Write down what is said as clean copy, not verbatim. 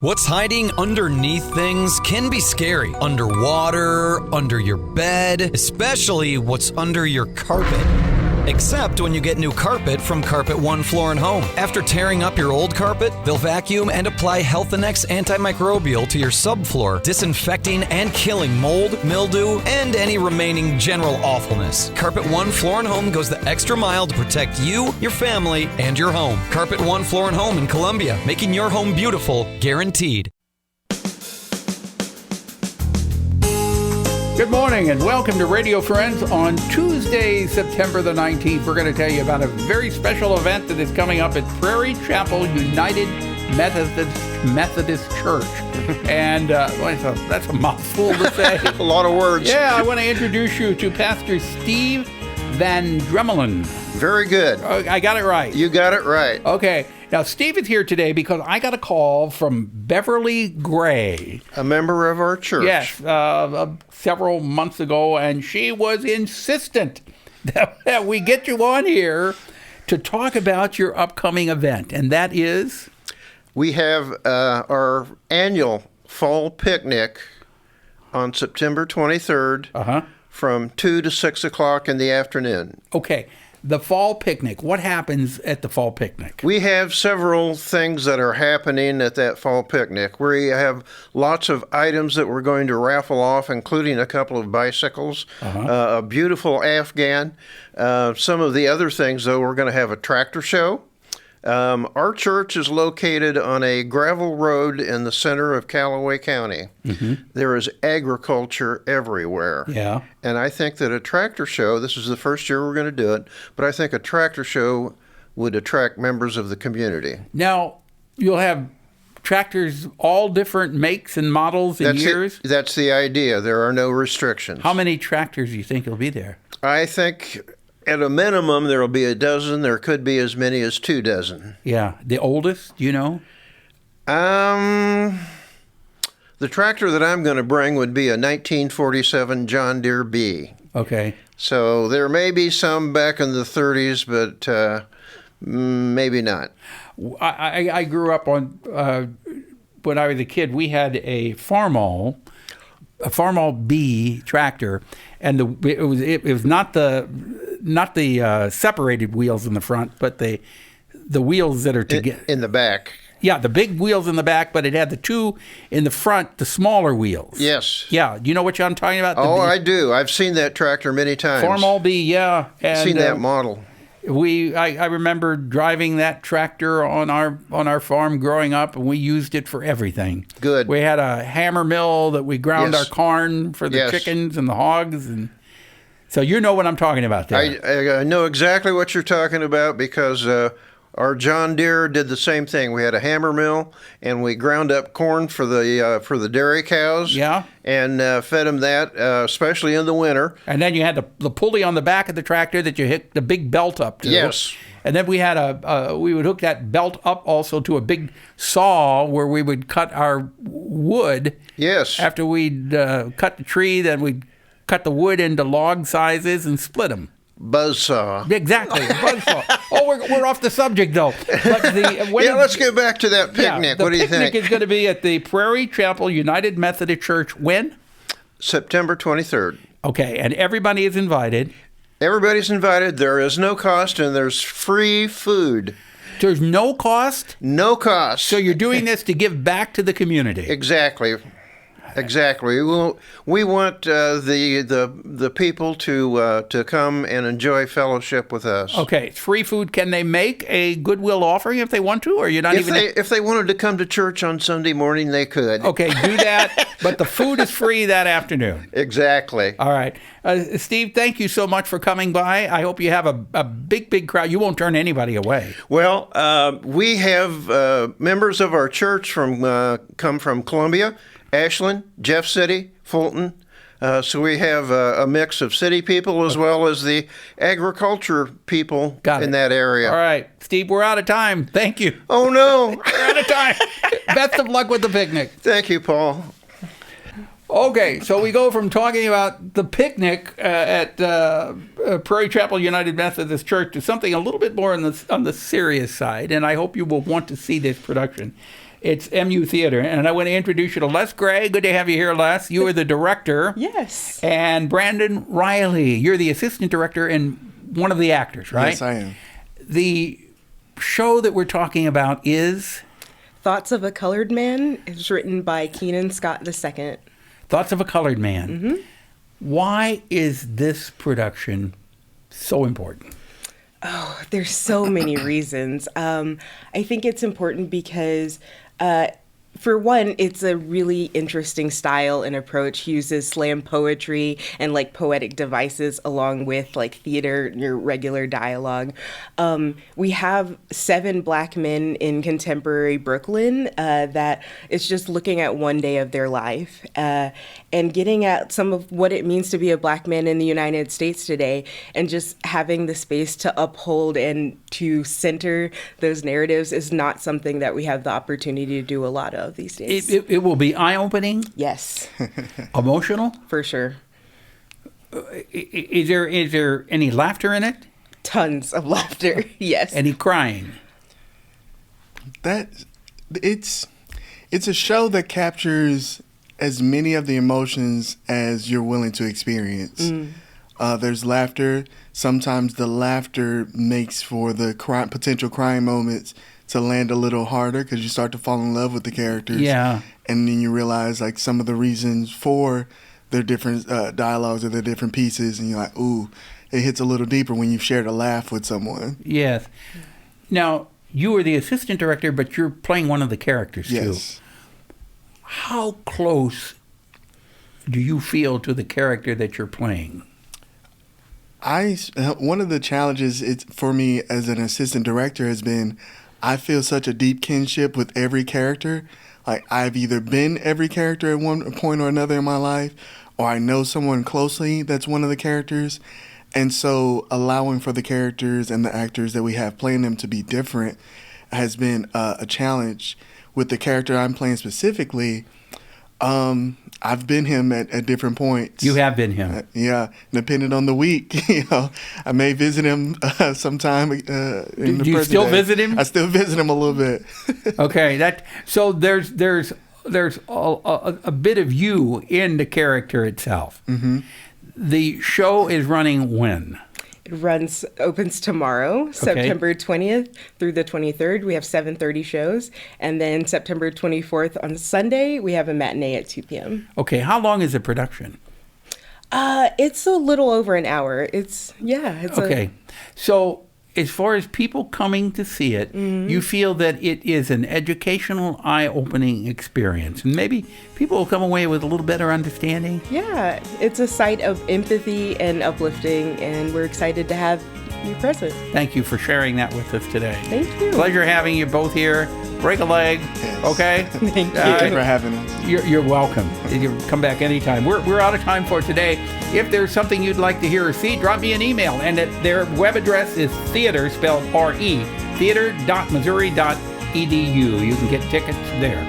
What's hiding underneath things can be scary. Underwater, under your bed, especially what's under your carpet. Except when you get new carpet from Carpet One Floor and Home. After tearing up your old carpet, they'll vacuum and apply Health Annex antimicrobial to your subfloor, disinfecting and killing mold, mildew, and any remaining general awfulness. Carpet One Floor and Home goes the extra mile to protect you, your family, and your home. Carpet One Floor and Home in Columbia, making your home beautiful, guaranteed. Good morning and welcome to Radio Friends. On Tuesday, September the 19th, we're going to tell you about a very special event that is coming up at Prairie Chapel United Methodist Church. And that's a mouthful to say. A lot of words. Yeah, I want to introduce you to Pastor STEVE VAN DRIMMELEN. Very good. I got it right. You got it right. Okay. Now, Steve is here today because I got a call from Beverly Gray. A member of our church. Yes, several months ago, and she was insistent that we get you on here to talk about your upcoming event, and that is? We have our annual fall picnic on September 23rd from 2 to 6 o'clock in the afternoon. Okay. The fall picnic. What happens at the fall picnic? We have several things that are happening at that fall picnic. We have lots of items that we're going to raffle off, including a couple of bicycles, a beautiful Afghan. Some of the other things, though, we're going to have a tractor show. Our church is located on a gravel road in the center of Callaway County. Mm-hmm. There is agriculture everywhere. Yeah. And I think that a tractor show, this is the first year we're going to do it, but I think a tractor show would attract members of the community. Now, you'll have tractors, all different makes and models and years? That's the idea. There are no restrictions. How many tractors do you think will be there? I think at a minimum, there will be a dozen. There could be as many as 2 dozen. Yeah. The oldest, do you know? The tractor that I'm going to bring would be a 1947 John Deere B. Okay. So there may be some back in the 30s, but maybe not. I grew up on, when I was a kid, we had a Farmall B tractor, and it was not the separated wheels in the front, but the wheels that are together in the back. Yeah, the big wheels in the back, but it had the two in the front, the smaller wheels. Yes. Yeah. Do you know what I'm talking about? I do. I've seen that tractor many times. Farmall B, yeah. I've seen that model. I remember driving that tractor on our farm growing up, and we used it for everything. Good. We had a hammer mill that we ground our corn for the chickens and the hogs, and so you know what I'm talking about there. I know exactly what you're talking about because our John Deere did the same thing. We had a hammer mill, and we ground up corn for the dairy cows. Yeah. And fed them that, especially in the winter. And then you had the pulley on the back of the tractor that you hooked the big belt up to. Yes. And then we had we would hook that belt up also to a big saw where we would cut our wood. Yes. After we'd cut the tree, then we'd cut the wood into log sizes and split them. Buzzsaw. Exactly, buzzsaw. Oh, we're off the subject though. But let's get back to that picnic. What do you think? The picnic is going to be at the Prairie Chapel United Methodist Church. When? September 23rd. Okay, and everybody is invited. Everybody's invited. There is no cost, and there's free food. There's no cost? No cost. So you're doing this to give back to the community. Exactly. Exactly. We want the people to come and enjoy fellowship with us. Okay, it's free food. Can they make a goodwill offering if they want to, or you're not If they wanted to come to church on Sunday morning, they could. Okay, do that. But the food is free that afternoon. Exactly. All right, Steve. Thank you so much for coming by. I hope you have a big crowd. You won't turn anybody away. Well, we have members of our church come from Columbia, Ashland, Jeff City, Fulton. So we have a mix of city people as well as the agriculture people in that area. All right. Steve, we're out of time. Thank you. Oh, no. We're out of time. Best of luck with the picnic. Thank you, Paul. Okay, so we go from talking about the picnic at Prairie Chapel United Methodist Church to something a little bit more on the serious side, and I hope you will want to see this production. It's MU Theater. And I want to introduce you to Les Gray. Good to have you here, Les. You are the director. Yes. And Brandon Riley, you're the assistant director and one of the actors, right? Yes, I am. The show that we're talking about is Thoughts of a Colored Man is written by Keenan Scott II. Thoughts of a Colored Man. Mm-hmm. Why is this production so important? Oh, there's so many reasons. I think it's important because, for one, it's a really interesting style and approach. He uses slam poetry and like poetic devices along with like theater, your regular dialogue. We have 7 Black men in contemporary Brooklyn that it's just looking at one day of their life and getting at some of what it means to be a Black man in the United States today, and just having the space to uphold and to center those narratives is not something that we have the opportunity to do a lot of these days. It will be eye-opening? Yes. Emotional? For sure. Is there any laughter in it? Tons of laughter, yes. Any crying? It's a show that captures as many of the emotions as you're willing to experience. There's laughter. Sometimes the laughter makes for the potential crying moments to land a little harder because you start to fall in love with the characters. Yeah. And then you realize like some of the reasons for their different dialogues or their different pieces, and you're like, ooh, it hits a little deeper when you've shared a laugh with someone. Yes. Now, you are the assistant director, but you're playing one of the characters too. Yes. How close do you feel to the character that you're playing? One of the challenges for me as an assistant director has been I feel such a deep kinship with every character. Like I've either been every character at one point or another in my life, or I know someone closely that's one of the characters. And so allowing for the characters and the actors that we have playing them to be different has been a challenge. With the character I'm playing specifically, I've been him at different points. You have been him. Yeah, depending on the week. I may visit him sometime in the present Do you still day. visit him? I still visit him a little bit. Okay, so there's a bit of you in the character itself. Mm-hmm. The show is running when? It opens tomorrow, September 20th through the 23rd. We have 7:30 shows. And then September 24th on Sunday, we have a matinee at 2 p.m. Okay, how long is the production? It's a little over an hour. Okay. So as far as people coming to see it, you feel that it is an educational, eye-opening experience. And maybe people will come away with a little better understanding. Yeah, it's a site of empathy and uplifting, and we're excited to have you present. Thank you for sharing that with us today. Thank you. Pleasure having you both here. Break a leg, Yes. okay? Thank you. Thank you for having us. You're welcome. You can come back anytime. We're out of time for today. If there's something you'd like to hear or see, drop me an email. And their web address is theater, spelled R-E, theater.missouri.edu. You can get tickets there.